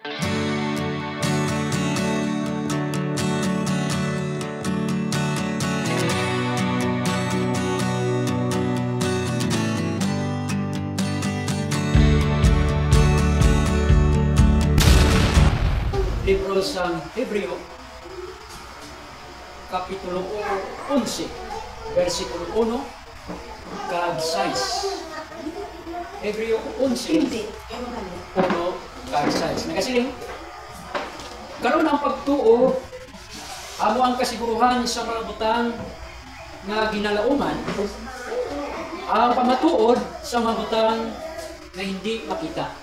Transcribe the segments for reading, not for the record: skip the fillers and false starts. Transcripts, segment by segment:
Libro sa Hebreo, Kapitulo 11, versikulo 1, kag 6. Hebreo 11, 1, kag 6. Nagasiling, karon ang pagtuo, amo ang kasiguruhan sa mga butang nga ginalauman, ang pamatuod sa mga butang na hindi makita.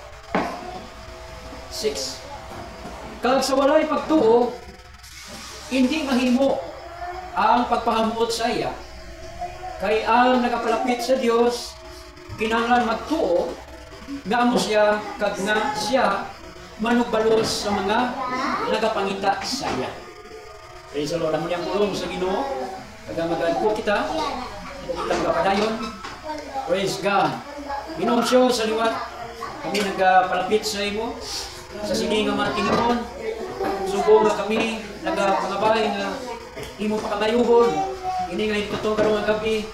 6. Kag sa walay pagtuo, hindi mahimo ang pagpahamuot sa iya. Kay ang nagapalapit sa Dios, kinahanglan magtuo nga amo siya kag nga siya manugbalos sa mga nagapangita sa iya. Praise the Lord. Amo niyang pulong sa Ginoo, kag magalpo kita, kitang kapadayon. Praise God. Ginoo siya sa liwat, kami nagapalapit sa imo. Sa sini nga mga tinimon, subo nga kami, nagapangabay nga imo pakamayuhon. Ini nga ito karong nga gabi,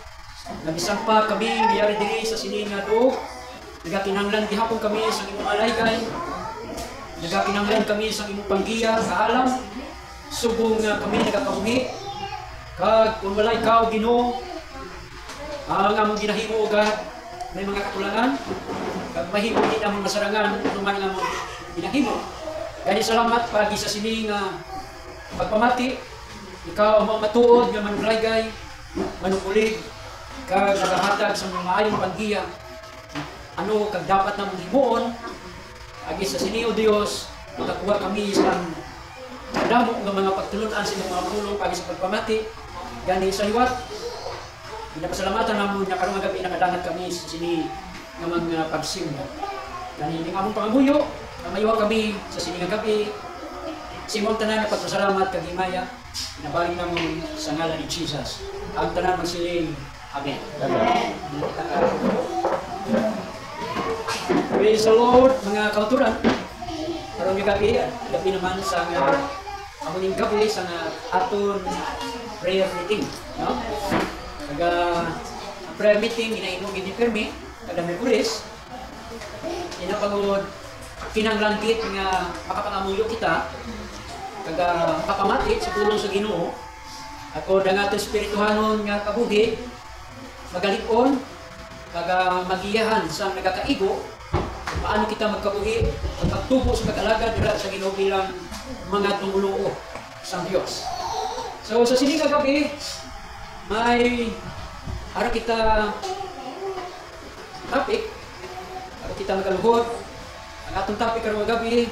nagisampa kami, biyari diri sa sini nga doog. Nagakinanglan gihapon kami sa imong alaygay. Nagakinanglan kami sa imong panggiya, kaalam. Subo nga kami nagakabuhi. Kag kung walay ikaw, Ginoo, ang among ginahimo God, may mga katulangan. Kag mahimo din among masarangan, tuman nga mo ginahimo. Kaya salamat pagi sa sini nga pagpamati, ikaw ang matuod nga manulaygay, manukulig, kag nagahatag sa mga maayong panggiya. Ano kag dapat na mong himuon, agi sa sini o Dios, makakuha kami sa damo ng mga pagtulunan sa mga pulong pagi sa pagpamati. Gani sa liwat, pinapasalamatan namin na karong gabi nakadangat kami sa sini nga mga pagsimba. Gani ning among pangamuyo, mamayuha kami sa siningang gabi. Simon tanan na pagpasalamat kag himaya. Pinabalik namon sa ngalan ni Jesus. Ang tanan magsiling. Amen. Praise the Lord, mga kauturan. Karong gabi naman sa amuning gabi sa aton prayer meeting, no? Kaga prayer meeting inaimong gini-permi kada Miyerkules. Inapagod kinahanglan gid nga makapangamuyo kita kaga makapamati sa tulong sa Ginoo. Ako dangaton espirituhanon nga kabuhi magalikon kaga magiyahan sa nagakaigo paano kita magkabuhi pagtubo sa pag-alagad dira sa Ginoo bilang mga tumuluo sa Dios. So sa sini nga gabi may ara kita topic para kita magaluhod. Ang atong topic karong gabi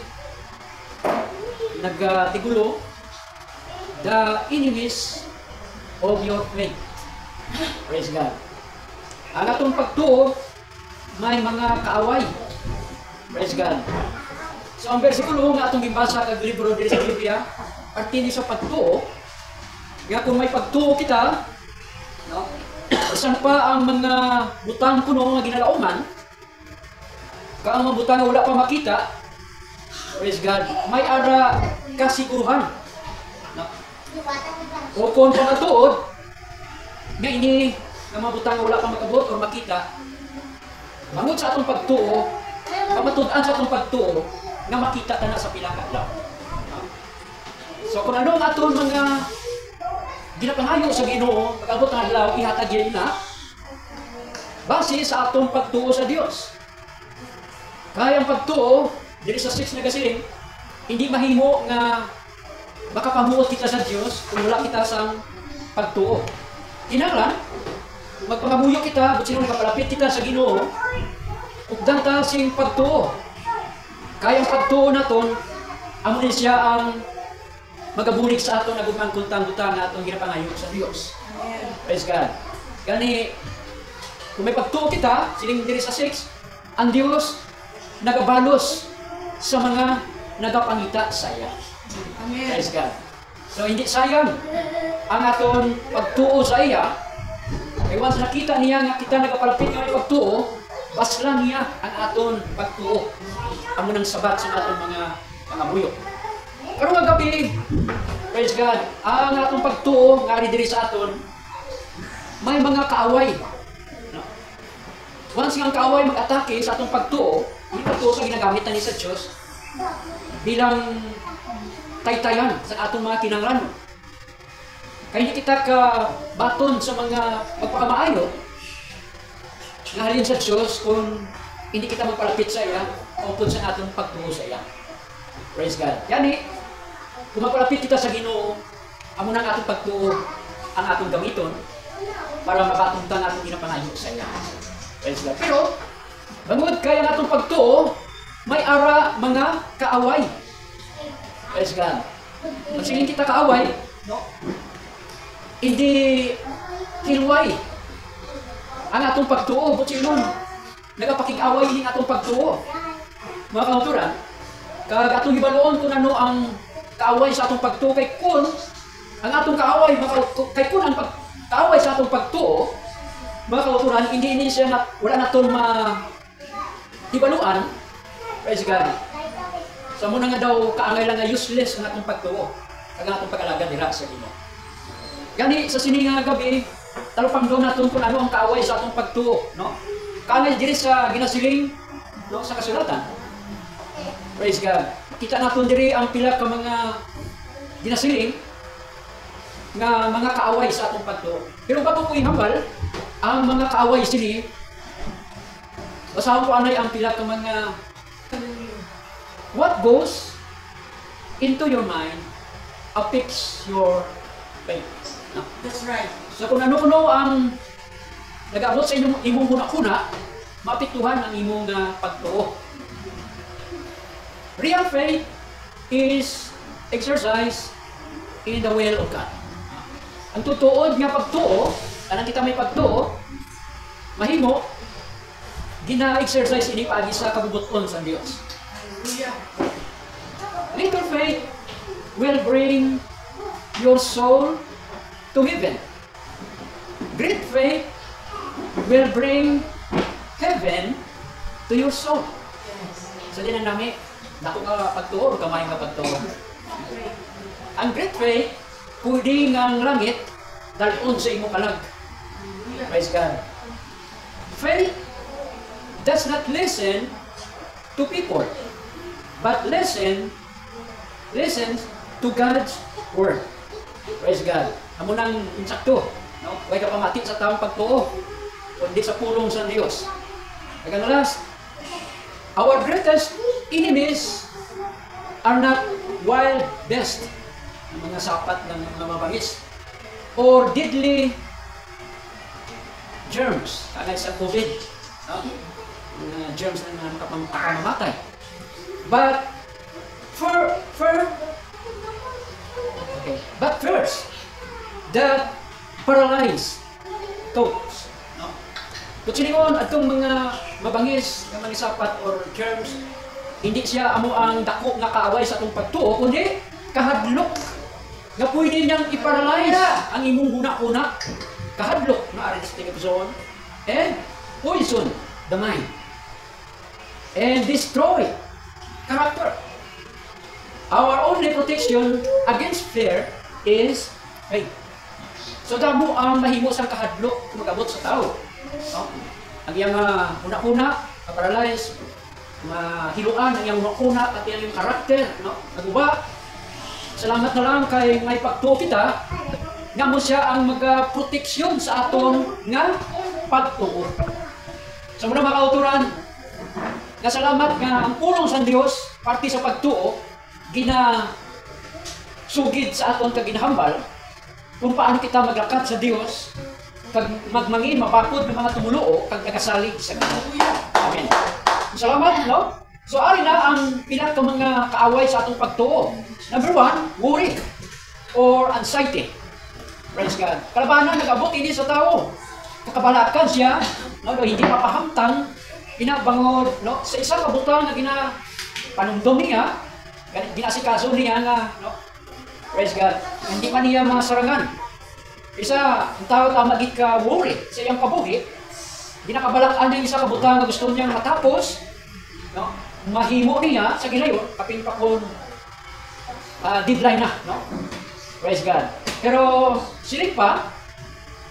nagtigulo, the enemies of your faith. Praise God. Ang atong pagtuo may mga kaaway. Praise God. So ang bersikulo nga atong gibasa kag libro diri sa Biblia, parte ni sa pagtuo. Nga kung may pagtuo kita, no? Bisan pa ang mga butang kuno nga ginalauman, kung ang butang nga wala pa makita, praise God, may ara kasiguruhan. No? O kung pangatuod, nga ini nga mga butang nga wala pa makabot o makita, mangod sa atong pagtuo, pamatud-an sa atong pagtuo, nga makita ta na sa pilang adlaw. No? So kung ano ang atong mga ginapangayo sa Ginoo, pag-abot ng adlaw, ihatag yun na, base sa atong pagtuo sa Dios. Kaya ang pagtuo, diri sa 6 na gasiling, hindi mahimo nga makapamuot kita sa Dios kung wala kita sa pagtuo. Kinahanglan, magpangamuyo kita, but sino nakapalapit kita sa Ginoo, ugdan ta sing pagtuo. Kaya ang pagtuo naton, amo din siya ang magabulig sa aton agumang kuntang-kuntang na atong ginapangayo sa Dios. Praise God. Gani, kung may pagtuo kita, siling diri sa 6, ang Dios nagabalos sa mga nagapangita sa iya. Amen. Praise God. So hindi sayang ang aton pagtuo sa iya. Kaya once nakita niya nga kita nagapalapit nga may pagtuo, bas lang niya ang aton pagtuo. Amo nang sabat sa aton mga nga buyo. Pero nga gabi, praise God, ang atong pagtuo nga diri sa aton, may mga kaaway. No? Once nga ang kaaway mag-atake sa atong pagtuo, yung pagtuo sa ginagamit na ni sa Diyos bilang taytayan sa atong mga kinahanglan. Kaya hindi kita ka baton sa mga pagpakamaayo nga halin sa Diyos kung hindi kita magpalapit sa iya o kung sa atong pagtuo sa iya. Praise God. Yani, kung magpalapit kita sa Ginoo, amo nang atong pagtuo ang atong gamiton para makatungtang atong ginapangayo sa iya. Praise God. Pero, bangod kaya atong pagtuo, may ara mga kaaway. Praise God. Masiging kita kaaway, no? Hindi hilway ang atong pagtuo. But yun, nagapakig-away din atong pagtuo. Mga kauturan, kag atong ibaloon kung ano ang kaaway sa atong pagtuo. Kay kun ang atong kaaway, kay kun ang kaaway sa atong pagtuo, mga kauturan, hindi siya na, wala na itong ibaluan. Praise God. Sa muna nga daw, kaangay lang na useless ang atong pagtuo. Kag atong pag-alaga nila sa Ginoo. Gani sa sininga gabi, talupang doon natin kung ano ang kaaway sa atong pagtuo, no? Kaangay diri sa ginasiling, no, sa kasulatan. Praise God. Kita natin diri ang pila ka mga ginasiling nga mga kaaway sa atong pagtuo. Pero bago ko ihambal, ang mga kaaway sini, basahan ko anay ang pila ka mga what goes into your mind affects your faith. No? That's right. So kung ano-ano ang nag-abot sa imong kuna-kuna, maapektuhan ang imong pagtuo. Real faith is exercised in the will of God. Ang tutuod nga pagtuo, kanang kita may pagtuo, mahimo, gina-exercise ini pagi sa kabubuton sa Dios. Hallelujah. Little faith will bring your soul to heaven. Great faith will bring heaven to your soul. Yes. So din ang nami, dako nga pagtuo o kamay nga pagtuo. Ang great faith, pwede nga ang langit dalon sa imong kalag. Praise God. Faith does not listen to people, but listens to God's word. Praise God. Amo nang insakto, no? Way ka pamati sa taong pagtuo, kundi sa pulong sa Dios. Hanggang last, our greatest enemies are not wild beasts, mga sapat ng mga mabangis, or deadly germs, kagaya sa COVID, no? Mga germs na makapamamatay. But first, the paralyzed thoughts. No? Kung siningon, atong mga mabangis, mga sapat or germs, hindi siya amo ang dako nga kaaway sa atong pagtuo, kundi kahadlok nga pwede niyang i-paralyze ang imong guna-una. Kahadlok na arresting episode and poison the mind and destroy character. Our only protection against fear is faith. So damo ang mahimo sang kahadlok kung mag-abot sa tao. No? Ang iyang una-una, paralyze, mahiluan ang iyang una-una at iyang karakter, no? Naguba. Salamat na lang kay may pagtuo kita nga mo siya ang mag-proteksyon sa aton nga pagtuo. Sa muna mga kauturan, nga salamat nga ang pulong sa Dios parte sa pagtuo gina sugid sa aton kag ginahambal kung paano kita maglakat sa Dios kag magmangin mapakod ng mga tumuluo kag nagasalig sa Ginoo. Amen. Salamat, no? So ari na ang pila ka mga kaaway sa atong pagtuo. Number 1, worry or anxiety. Praise God. Kalabanan nag-abot ini sa tao. Kakabalakan siya, no, hindi mapahamtang, ginabangod, no, sa isang kabutan na ginapanumdum niya, ginasikaso niya nga, no, praise God, hindi man niya masarangan. Isa, ang tao tamagit ka worry sa iyang kabuhi, ginakabalakan niya isa kabutan na gusto niyang matapos, no, mahimo niya sa ginayon, kapin pa kung deadline na, no? Praise God. Pero siling pa,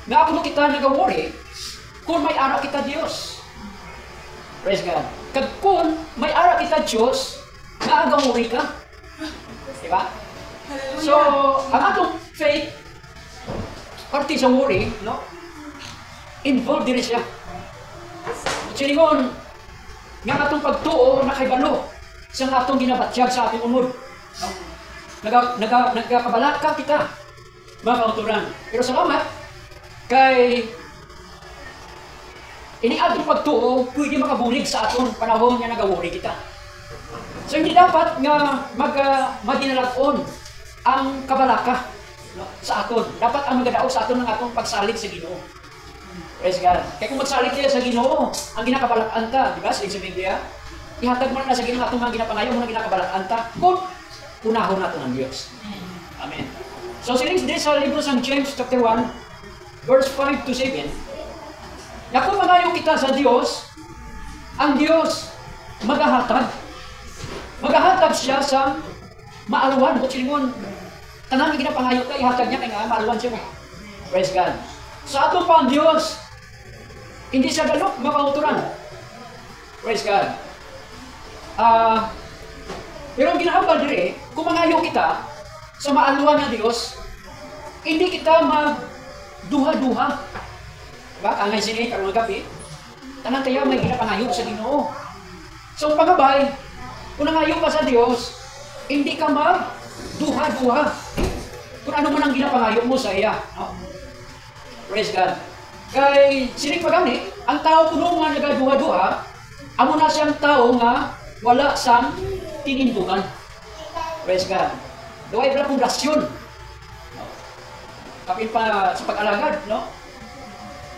nga ako kita nag-worry, kung may ara kita Diyos. Praise God. Kag kung may ara kita Diyos, nga aga-worry ka. Diba? So, ang atong faith, parte sa worry, no? Involved din siya. Silingon, nga atong pagtuo nakaibalo sa atong ginabatyag sa ating unod. Nagkakabalaka kita, mga kauturan. Pero salamat, kay ini atong pagtuo, pwede makabulig sa atong panahon nga nagawuri kita. So hindi dapat nga madinalagon ang kabalaka, no, sa aton. Dapat ang magadaog sa aton ng atong pagsalig sa Ginoo. Praise God. Kaya kung magsalig tayo sa Ginoo, ang ginakabalakan ta, di ba? Sa Biblia, ihatag mo na sa Ginoo atong mga ginapangayo mo na ginakabalakan ta, kung unahon nato ng Diyos. Amen. So siling din sa libro ng James chapter 1, verse 5 to 7, na kung mangayo kita sa Diyos, ang Diyos maghahatag. Maghahatag siya sa maaluan. Kung silingon, tanang ginapangayo ka, ihatag niya kaya nga maaluan siya mo. Praise God. Sa ato pa ang Diyos, hindi siya galok, mapauturan. Praise God. Pero ang ginahambal dire, kung mangayo kita sa maaluan ng Diyos, hindi kita magduha-duha. Diba? Angay sinay, karong gabi, tanan tayo may ginapangayo sa Ginoo. So pagabay, kung nangayo ka sa Diyos, hindi ka magduha-duha. Kung ano man ang ginapangayo mo sa iya. No? Praise God. Kay sining pagani, ang tao kuno nga nagaduha-duha, amo na siyang tao nga wala sang tinindugan. Praise God. Duway bala pundasyon. No? Kapin pa sa pag-alagad, no?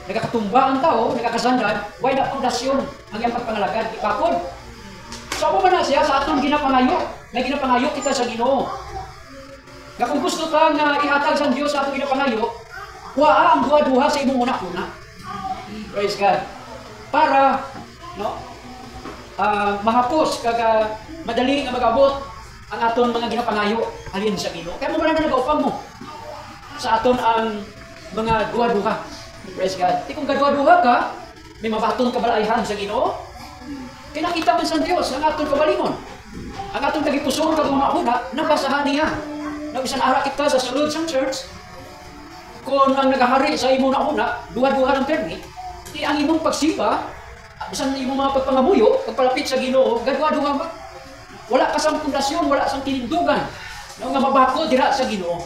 Nagakatumba ang tao, nagakasandad, way na pundasyon ang iyang pagpangalagad, ipakod. So ako man na siya sa atong ginapangayo, na ginapangayo kita sa Ginoo. Nga kung gusto ka nga ihatag sa Diyos sa atong ginapangayo, waa ang duha-duha sa imong una-una. Praise God. Para, no, mahapos, kaga madali nga mag-abot ang aton mga ginapangayo halin sa Ginoo. Kaya mo ba na nag-upang mo sa aton ang mga duha-duha. Praise God. Di kung gaduha-duha ka, may mabatong kabalayhan sa Ginoo, kinakita man sa Diyos ang aton kabalingon. Ang aton nagipuson kag una-una, nabasahan niya. Nabisan ara kita sa sulod sa church, kung ang nagahari sa imo na una, duha-duha ng permit, di ang imong pagsiba, bisan imong mga pagpangamuyo, pagpalapit sa Ginoo, gaduha-duha ba? Wala ka sang pundasyon, wala sang tinindugan, na nga mabakod dira sa Ginoo.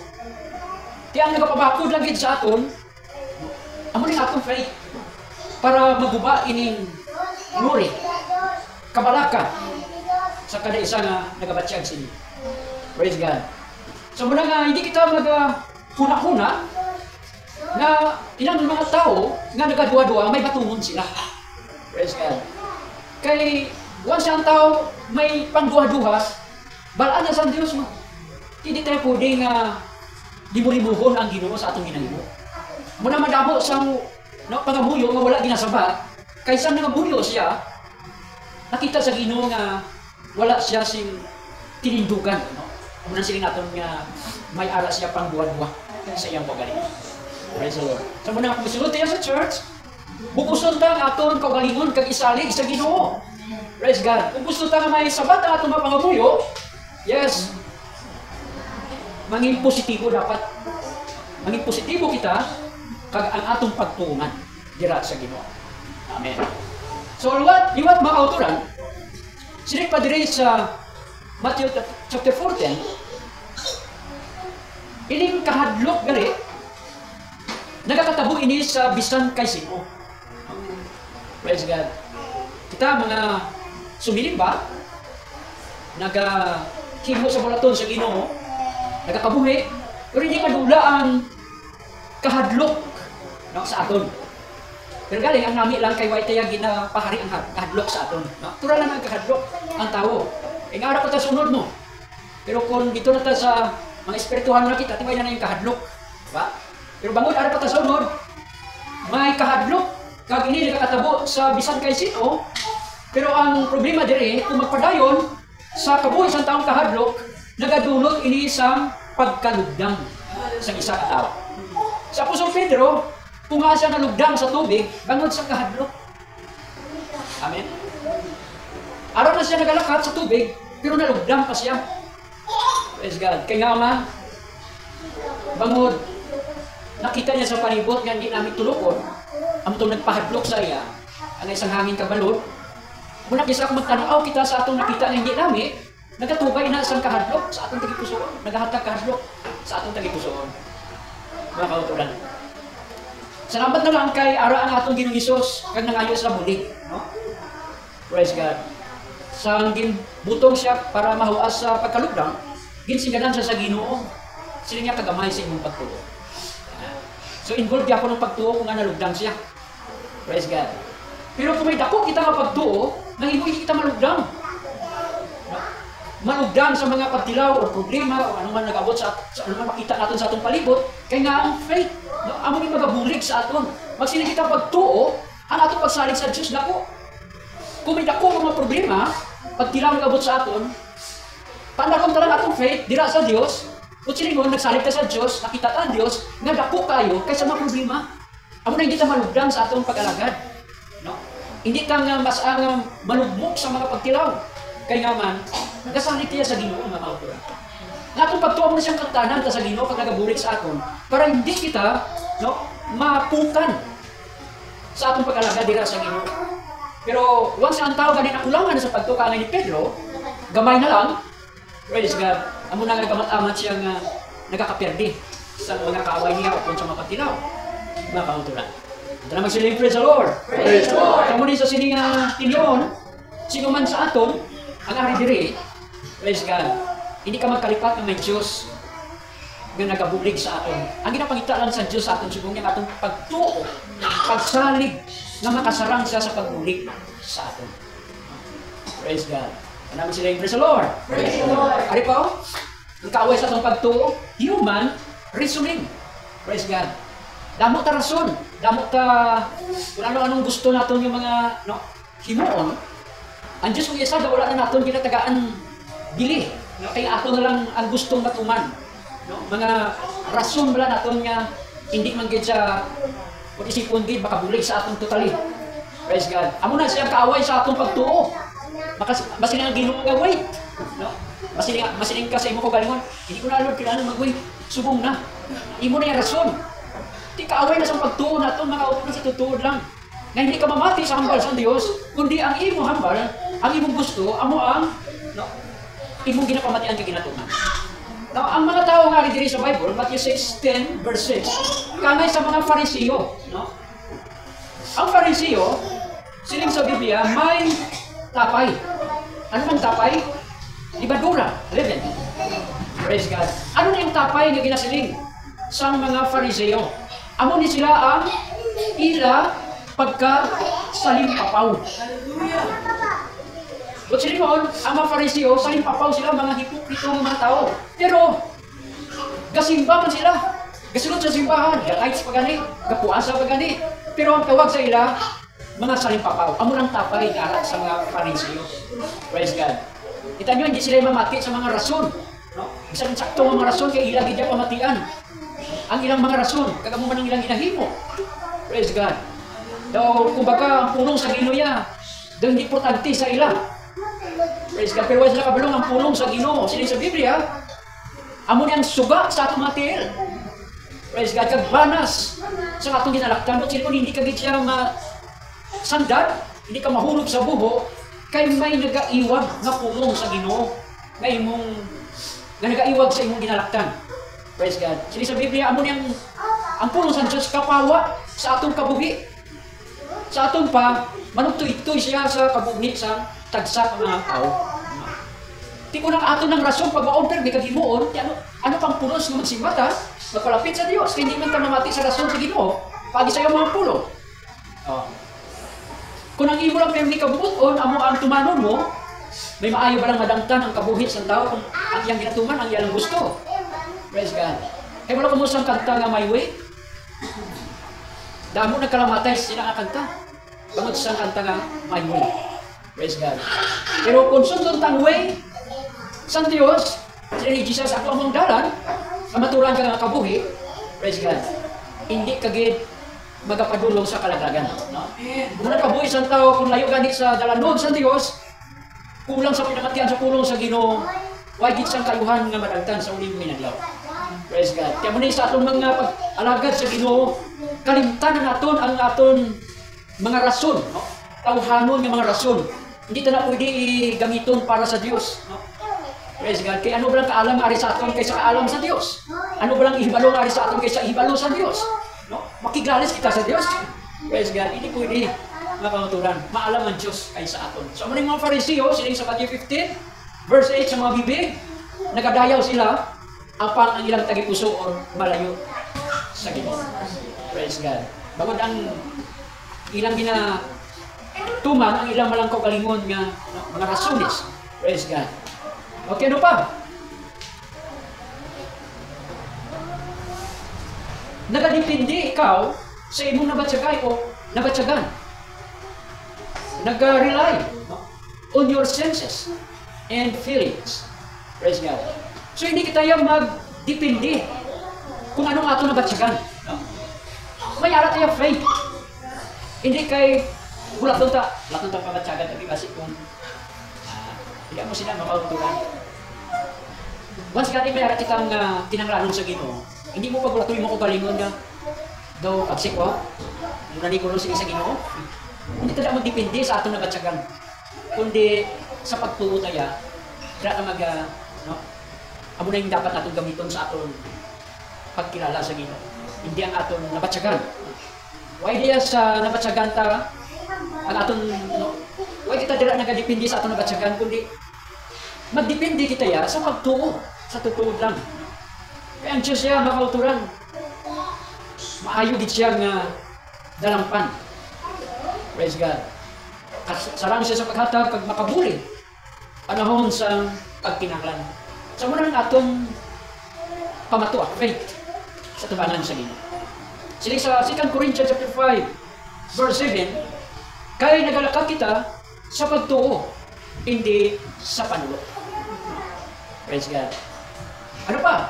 Di ang nagapabakod lagi sa aton, amo ning atong faith, para maguba ining glory, kabalaka, sa kada isa nga nagabatsyag sa inyo. Praise God. So muna nga, hindi kita huna-huna, na ilang mga tao nga nagaduwa-duwa, may batungon sila. Praise God. Kay once ang tao may pangduwa-duwa, balaan na sa Diyos mo. Hindi tayo pwede nga libo-libuhon ang Ginoo sa atong ginahimo. Muna madamo sa pangamuyo nga wala ginasabat, kaysa nangamuyo siya, nakita sa Ginoo nga wala siya sing tinindugan. No? Muna siling natin nga may ara siya pangduwa-duwa sa iyang pagaling. Praise the Lord. So muna kung misulot tayo sa church, bukuson ta ang aton kaugalingon kag isalig sa Ginoo. Praise God. Kung gusto ta nga may sabat ang aton mapangamuyo, yes, manging positibo dapat. Manging positibo kita kag ang atong pagtuungan dira sa Ginoo. Amen. So liwat mga kauturan, sinig pa diri sa Matthew chapter 14, ining kahadlok gali, nagakatabo ini sa bisan kay sino. Praise God. Kita mga sumiling ba, nagahimo sa bulaton sa Ginoo, nagakabuhi, pero hindi madula ang kahadlok, no, sa aton. Pero galing ang nami lang kay Waitaya ginapahari ang kahadlok sa aton. No? Tura lang ang kahadlok ang tao. Nga ara ko ta sunod mo. Pero kung dito na ta sa mga espirituhan na kita, tibay na yung kahadlok. Diba? Pero bangod ara pa ta sunod, may kahadlok, kag ini nagakatabo sa bisan kay sino, Pero ang problema diri, kung magpadayon sa kabuhi sa taong kahadlok, nagadulot ini isang pagkalugdang sa isa ka tao. Sa Apostol Pedro, kung nga siya nalugdang sa tubig, bangod sa kahadlok. Amen? Araw na siya nagalakat sa tubig, pero nalugdang pa siya. Praise God. Kaya nga man, bangod, nakita niya sa palibot nga hindi namin tulukon, ang itong nagpahadlok sa iya, ang isang hangin kabalot, muna kisa ako magtanaw kita sa atong nakita na hindi namin, nagatubay na isang kahadlok sa atong tagipusoon, nagahatag kahadlok sa atong tagipusoon. Mga kautulan. Salamat na lang kay ara ang atong Ginoong Hesus kag nangayo sa muli, no? Praise God. Sa butong siya para mahuas sa pagkalugdang, ginsiganan siya sa Ginoo. Sila niya kagamay sa inyong pagtuo. So involved ako ng pagtuo kung nga nalugdang siya. Praise God. Pero kung may dako kita nga pagtuo, nahimo hindi kita malugdang. Malugdang sa mga pagtilaw o problema o ano man nag-abot sa ano man makita natin sa atong palibot, kaya nga ang faith, no, amo ni magabulig sa aton. Magsini kita pagtuo, ang atong pagsalig sa Dios dako. Kung may dako mga problema, pagtilaw nag-abot sa aton, pandaron talaga atong faith dira sa Dios. Kung silingon, nagsalig ka sa Diyos, nakita ka ang Diyos, nga dako kayo kaysa mga problema. Amo na hindi ka malugdang sa atong pag-alagad. No? Hindi ka nga mas malugmok sa mga pagtilaw. Kaya nga man, nagasalig kaya sa Ginoo mga kauturan. Nga itong pagtuwa mo na siyang kantanan ka sa Ginoo pag nagabulik sa aton, para hindi kita mapukan sa atong pag-alagad dira sa Ginoo. Pero once ang tao ganin ang kulangan sa pagtuka ni Pedro, gamay na lang, praise God, amo na nagamat-amat siyang nagkakaperde sa mga kaaway niya o sa mga patilaw. Mga kauturan. Ito na magsiling, praise the Lord! Praise the Lord! Kamu sa sining tinyon, sino man sa aton, ang ari diri, praise God, hindi ka magkalipat ng may Diyos na nagabulig sa aton. Ang ginapangita lang sa Diyos sa aton, siguro niya atong pagtuo, pagsalig, na makasarang siya sa pagbulig sa aton. Praise God. Namin sila yung praise the Lord. Praise the Lord. Ari po, ang kaaway sa atong pagtuo, human reasoning. Praise God. Damo ta rason, damo ta kung ano-anong gusto naton yung mga himuon. Ang Diyos kung isa, wala na natin ginatagaan bili. Kaya ato na lang ang gustong matuman. Mga rason wala natin nga hindi man gid sa kung isipon gid makabulig sa atong totally. Praise God. Amo na siyang kaaway sa atong pagtuo. Masiling ang Ginoo nga wait. Masiling ka sa imo ko galingon. Hindi ko na Lord kailangan mag-wait. Subong na. Imo na yung rason. Di kaaway na sa pagtuo natin, mga upo na sa tutuod lang. Na hindi ka mamati sa hambal sa Diyos, kundi ang imo hambal, ang imong gusto, amo ang imong ginapamatian kay ginatuman. Now, ang mga tao nga diri sa Bible, Matthew 6:10 verse 6, kanay sa mga Fariseo, no? Ang Fariseo, siling sa Biblia, may tapay. Ano mang tapay? Libadura, leaven. Praise God. Ano na yung tapay na ginasiling sa mga Fariseo? Amo ni sila ang ila pagka-salimpapaw. But silingon, ang mga Fariseo, salimpapaw sila, mga hipokrito ng mga tao. Pero, gasimba man sila. Gasunod sa simbahan, galights pa gani, gapuasa pa gani. Pero ang tawag sa ila, mga salimpapaw. Amo lang tapay nga sa mga Fariseo. Praise God. Kita nyo, hindi sila mamati sa mga rason. No? Isang sakto ang mga rason, kaya ilang hindi pamatian. Ang ilang mga rason, kagamo man ang ilang inahimo. Praise God. Daw, kumbaga, ang pulong sa Ginoo daw hindi importante sa ila. Praise God. Pero wala sila kabalong ang pulong sa Ginoo. Sila sa Biblia, amo niyang suga sa atong mga tiil. Praise God. Kagbanas sa atong ginalaktan. But sila kung hindi ka siya sandal, hindi ka mahulog sa buho, kay may nagaiwag na pulong sa Ginoo na nagaiwag sa imong ginalaktan. Praise God. Sila sa Biblia, amo niyang ang pulong sa Diyos kapawa sa atong kabuhi. Sa atong pa, manugtoy-toy siya sa kabuhi sa tagsa ng mga tao. Di ko nang ato ng rason pag ma-offer, di kagimuon, ano pang pulos na magsimbat ha? Magpalapit sa Diyos, hindi man ka mamati sa rason sa Ginoo, pagi sa mga pulong. Kung ang imo lang may kabuton, amo ang tumanon mo, may maayo ba lang madangtan ang kabuhi sa tao kung ang iyang ginatuman, ang iyang gusto. Praise God. Kaya wala kumusang kanta nga my way. Damo nagkalamatay sila nga kanta. Bangod sa kanta nga my way. Praise God. Pero kung sundon tang way sa Dios, sila ni Jesus ako among dalan, maturan ka nga kabuhi, praise God. Hindi kagid magapadulong sa kalagagan. No? Kung nakabuhi sa tao, kung layo gani sa dalanog sa Dios, kulang sa pinamatian sa pulong sa Ginoo, why gid sang kayuhan nga madagtan sa uling minadlaw. Praise God. Kaya muna sa atong mga pag-alagad sa Ginoo, kalimtan naton ang aton mga rason, no? Tawhanon nga mga rason. Hindi ta na pwede gamiton para sa Dios, no? Praise God. Kaya ano ba lang kaalam ari sa aton kaysa kaalam sa Dios? Ano ba lang ihibalo ari sa aton kaysa ihibalo sa Dios? No? Makiglalis kita sa Dios. Praise God. Hindi pwede mga kamaturan. Maalam ang Diyos kaysa aton. So, ano yung mga Fariseo, siling sa Matthew 15, verse 8 sa mga bibig, nagadayaw sila, apan ang ilang tagipuso o malayo sa Ginoo. Praise God. Bagod ang ilang ginatuman, ang ilang malangkaw kalingon nga mga rasunis. Praise God. Okay, ano pa? Nagadipindi ikaw sa imong nabatsagay o nabatsagan. Nag-rely on your senses and feelings. Praise God. So hindi kita yung magdipindi kung anong ato nabatsagan. May arat tayo faith. Hindi kay bulat ta pabatsagan tapi basi kung hindi mo sila mapauturan. Once gani may arat kitang tinanglanon sa Ginoo, hindi mo pagulatoy mo ko kalingon nga daw pagsikwa. Muna ni ko sa Ginoo. Hindi tayo magdipindi sa ato nabatsagan. Kundi sa pagtuo tayo, dira ka no? Amo na yung dapat natin gamiton sa aton pagkilala sa Ginoo. Hindi ang aton nabatsagan. Why diya sa nabatsagan ta ang aton no? Why kita dira nagadipindi sa aton nabatsagan kundi magdipindi kita ya sa pagtuo, sa tutuod lang. Kaya ang Diyos siya makauturan. Maayo gid siya nga dalampan. Praise God. Sarang siya sa paghatag kag makabuli panahon sa pagkinahanglan. Sa muna ng atong pamatua, faith sa tubanan sa Ginoo. Sili sa 2 Corinthians chapter 5 verse 7, kay nagalakad kita sa pagtuo, hindi sa panulo. Praise God. Ano pa?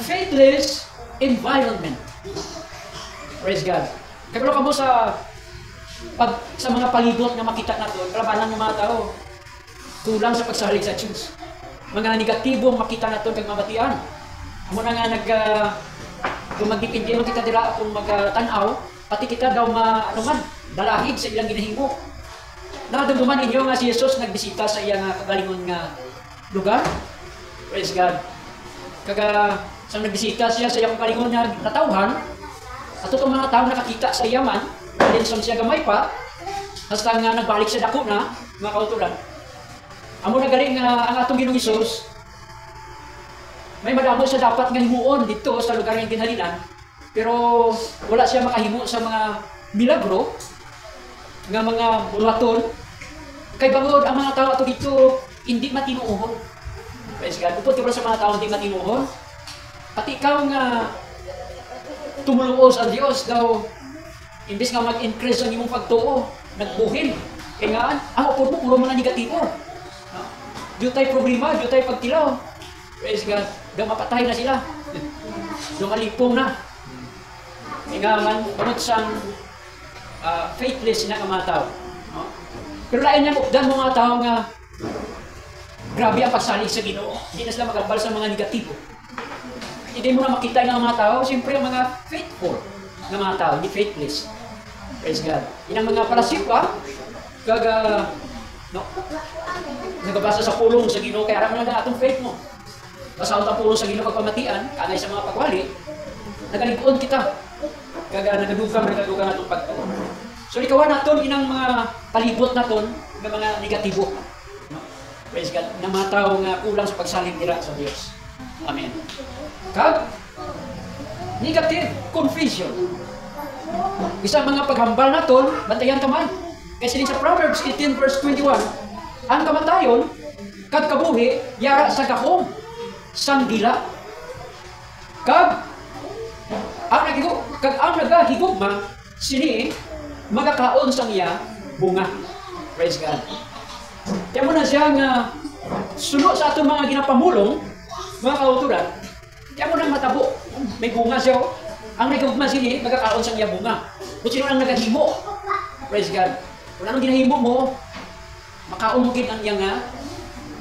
Faithless environment. Praise God. Kaya ka mo sa mga palibot na makita natin, kalabanan ng mga tao, kulang sa pagsalig sa Diyos. Mga negatibong makita natin kag mabatian. Amo na nga kung magdipindi mo kita dira kung magtanaw, pati kita daw dalahig sa ilang ginahimo. Nakadumduman inyo nga si Jesus nagbisita sa iyang kagalingon nga lugar. Praise God. Sa nagbisita siya sa iyang kagalingon nga natawhan, at itong mga tao nakakita sa iyaman, din siya gamay pa, hasta nga nagbalik siya dako na, mga kautulan. Amo na galing ang atong Ginoong Hesus, may madamo siya dapat nga himuon dito sa lugar ng ginhalinan, pero wala siya makahimo sa mga milagro, nga mga bulaton, kay bangod ang mga tao ato dito, hindi matinuohon. Praise God. Upod ka ba sa mga tao hindi matinuohon? Pati ikaw nga tumuluo sa Dios daw, imbis nga mag-increase ang imong pagtuo, nagbuhin. Kaya nga, ang upod mo, puro mo na negatibo. Diyo tayo problema, diyo tayo pagtilaw. Praise God. Daw mapatay na sila. Daw malipong na. Kaya nga man, pamot sang faithless na mga tao. No? Pero lain niya, updan mo mga tao nga grabe ang pagsalig sa Ginoo. Hindi na sila magambal sa mga negatibo. Hindi mo na makita ng mga tao, siyempre ang mga faithful na mga tao, hindi faithless. Praise God. Yan ang mga palasipa, nagabasa sa pulong sa Ginoo, kaya aram na atong faith mo. Basa ang pulong sa Ginoo pagpamatian, kanay sa mga pagwali, nagaliguon kita. Nagadugang atong pagtuon. So ikaw naton inang mga palibot naton ng mga negatibo. Praise God. Na mga tao nga kulang sa pagsalig dira sa Dios. Amen. Kag negative confusion. Bisa mga paghambal naton, bantayan taman. Kasi sa Proverbs 18 verse 21, ang kamatayon kag kabuhi yara sa gahom sang dila. Kag ang nagahigugma sini magakaon sang iya bunga. Praise God. Kaya mo na siya nga sunod sa atong mga ginapamulong, mga kauturan, kaya mo nang matabo. May bunga siya. Ang nagugma sini, magkakaon sa niya bunga. Kung sino ang nagahimo. Praise God. Kung anong ginahimo mo, makaumugin ang iyang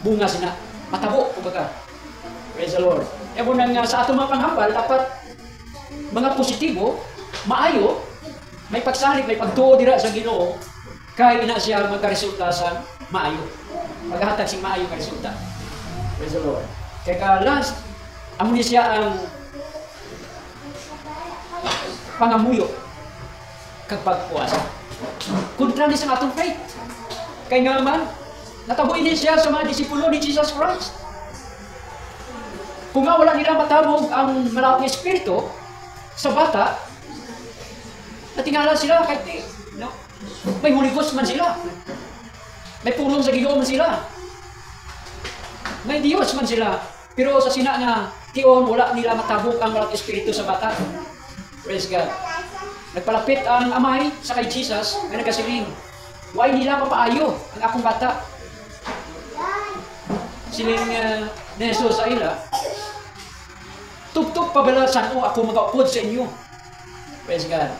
bunga sina. Matabo, kumbaga. Praise the Lord. Kaya mo nang sa atong mga panghambal, dapat mga positibo, maayo, may pagsalig, may pagtuo dira sa Ginoo, kaya ina siya magkaresulta sa maayo. Maghahatag sing maayo ka resulta. Praise the Lord. Kaya ka last, amo ni siya ang pangamuyo kag pagpuasa. Kontra ni sa atong faith. Kaya nga man, natabuin din siya sa mga disipulo ni Jesus Christ. Kung nga wala nila matabog ang malawak na espiritu sa bata, natingala sila kahit no? May Holy Ghost man sila. May pulong sa Ginoo man sila. May Diyos man sila. Pero sa sina nga, tiyon, wala nila matabog ang malawak na espiritu sa bata. Praise God. Nagpalapit ang amay sa kay Jesus na nagkasiling, why nila mapaayo ang akong bata? Siling ni Jesus sa ila, tugtog pabala saan o ako mag-upod sa inyo. Praise God.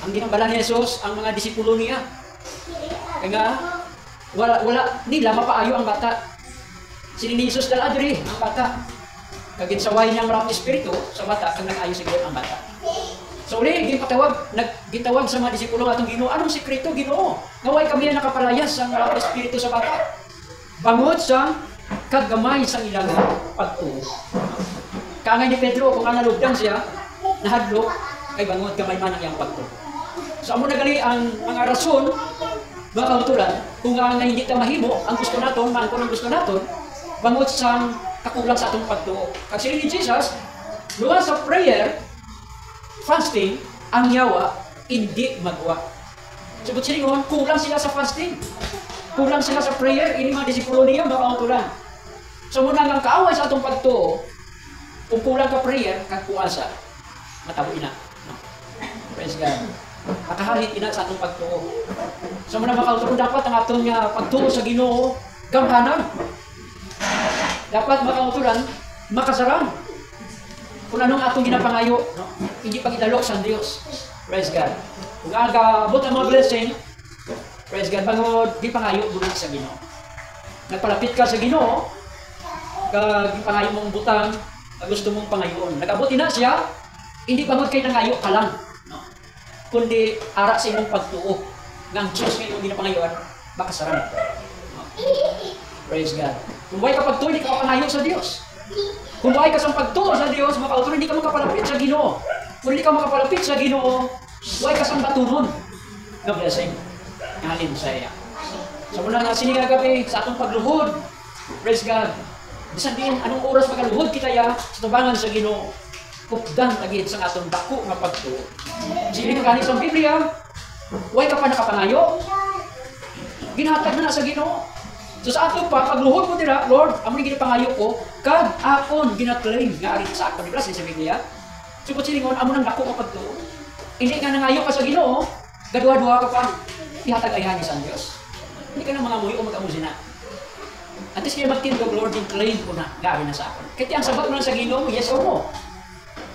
Ang ginambala ni Jesus, ang mga disipulo niya. Kaya nga, wala nila mapaayo ang bata. Siling ni Jesus dala diri ang bata. Kaginsaway niya ang maraming espiritu sa bata, kag nag-ayo siguro ang bata. So uli, gitawag sa mga disipulo atong Ginoo, anong sikreto Ginoo? Naway kami na nakaparayas sa maraming espiritu sa bata. Bangod sa kagamay sa ilang pagtuo. Kaangay ni Pedro, kung nalugdan siya, nahadlok, ay bangod gamay man ang iyang pagtuo. So amo nagali ang mga rason, mga kautulan, kung nga hindi ta mahimo, ang gusto naton, man kung ang gusto naton, bangod sa kakulang sa atong pagtuo. Kasi ni Jesus, luwa sa prayer, fasting, ang yawa, hindi magwa. Sagot sila kulang sila sa fasting. Kulang sila sa prayer, ini mga disipulo niya, mga kautulan. So muna ang kaaway sa atong pagtuo, kung kulang ka prayer, kagpuasa, matabo ina. No? Praise God. Makahalit ina sa atong pagtuo. So muna mga kautulan, dapat ang atong pagtuo sa Ginoo, gamhanan. Dapat mga kautulan, makasarang. Kung anong atong ginapangayo, no? Hindi pag-idalok sa Diyos. Praise God. Kung agabot ang mga blessing, praise God, bangod, di pangayo bulit sa Ginoo. Nagpalapit ka sa Ginoo, kag pangayo mong butang, gusto mong pangayoon. Nag-abot na siya, hindi bangod kay nangayo ka lang. No? Kundi ara sa imong pagtuo. Ngang Diyos ngayon hindi na pangayoan, baka sarang. No? Praise God. Kung buhay ka pagtuo, hindi ka pangayo sa Diyos. Kung buhay ka sa pagtuo sa Diyos, makautuloy, hindi ka makapalapit sa Ginoo. Kung hindi ka makapalapit sa Ginoo, buhay ka sa batunon. God blessing. Ngalim sa iya. So mula nga sinigagabi sa atong pagluhod. Praise God. Bisan din, anong oras magaluhod kita sa tubangan sa Ginoo. Kupdan tagit sa atong dako nga pagtuo. Sili ka sa Biblia, buhay ka pa nakapangayo. Ginhatag na sa Ginoo. So sa ato pa, pagluhod mo dira, Lord, amo ni ginapangayo ko, kag akon ginaklaim nga arit sa akon. Di ba sa Biblia? So kung silingon, amo nang dako ka pagtuo. Hindi ka nangayo ka sa Ginoo, gadwa-dwa ka pa, ihatag ayahan niya sa Diyos. Hindi ka na mga muyo o mag-amusin na. At least kaya magtindog, Lord, yung claim ko na, gawin na sa akon. Kaya ang sabat mo lang sa Ginoo, yes or no.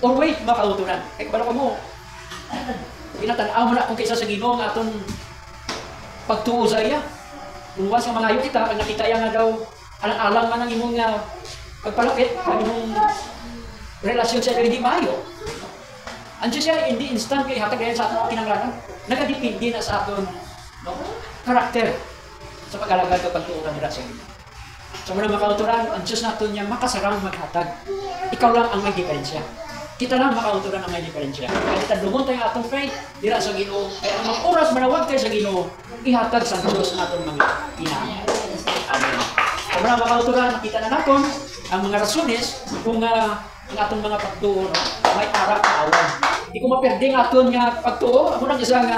Or wait, makautunan. Kaya kabalo ka mo, pinatanaw mo na kung kaysa sa Ginoo nga atong pagtuo sa iya. Kung was nga mangayo kita, pag nakita yan nga daw, alang-alang man ang imong pagpalapit, ang imong relasyon sa hindi maayo. Andiyo siya, hindi instant kay hatag yan sa atong kinanglanan. Nagadipindi na sa aton karakter sa pag-alagad kapag tuuran nila sa Ginoo. So muna makauturan, ang Diyos natin niya makasarang maghatag. Ikaw lang ang may diferensya. Kita lang makauturan ang may diferensya. Kaya kita lumon tayo atong faith, dira sa Ginoo. Kaya ang mga oras manawag kayo sa Ginoo, ihatag sa Diyos natin mga kinahanglan. Amen. So muna makauturan, nakita na natin ang mga rasunes kung ang atong mga pagtuo, no? May arak na awan. Hindi ko maperde ang aton nga pagtuo. Ako nang isa nga,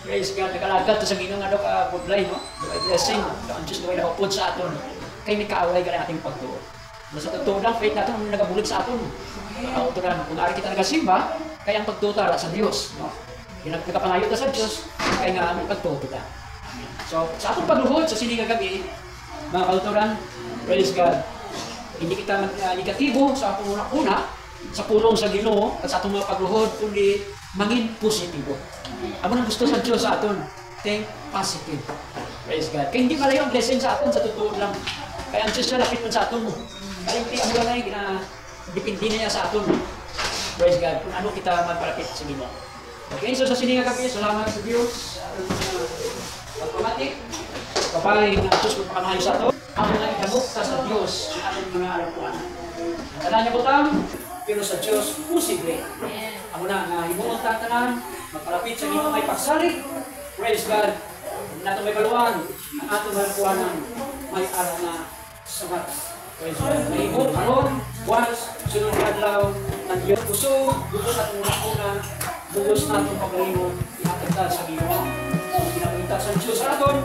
praise God, nakalagad to sa Ginoo nga daw ka-budlay, no? May blessing, ang Diyos na may nakapod sa aton. Kaya may kaaway ka na ating pagtuo. Sa pagtuo lang, faith natin ang nagabulig sa aton. Makauturan, kung nari kita nagasimba, kaya ang pagtuo tara sa Diyos, no? Nagkapangayo ta sa Diyos, kaya nga may pagtuo kita. So, sa atong pagluhod sa sining gabi, mga kauturan, praise God. Hindi kita negatibo sa atong una sa pulong sa Ginoo at sa atong mga pagluhod, kundi mangin positibo. Amo nang gusto sa Diyos sa aton, think positive. Praise God. Kaya hindi malayo ang blessing sa aton, sa totoo lang. Kaya ang Diyos siya lapit man sa aton. Kaya hindi ang wala na dipindi na niya sa aton. Praise God. Kung ano kita magpalapit sa Ginoo. Okay, so sa sininga gabi, salamat sa Diyos. Pagpamatik, papay ng Diyos kung pakamahay sa aton. Ang mga ikamok sa Diyos, ang mga alapuan. Ang tanan niya butang, pero sa Diyos, posible. Amo na, nga himuong tatanan, magpalapit sa Ginoo may pagsalig. Praise God. Nato may baluan, ang atong alapuanan, may araw na sabat. Praise God. May himuong karon, once, sunod adlaw, ng Diyos puso, bugos at una-una, bugos na itong pagkalimon, ihatagdal sa Ginoo. Pinapagintag sa Diyos sa aton,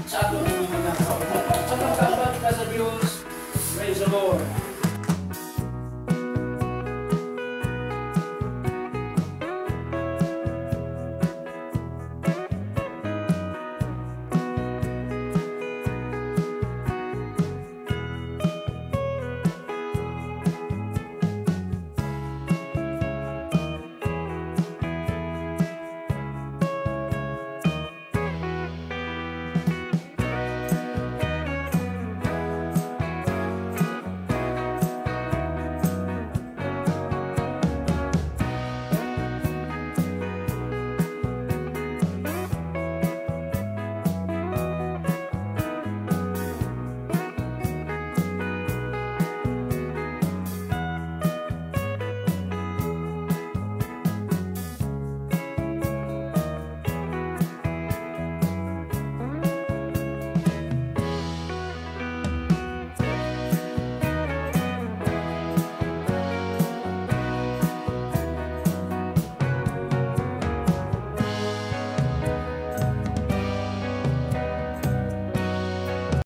sa aton mga kapatid. Sa pagkakalabang ka sa Diyos, praise the Lord.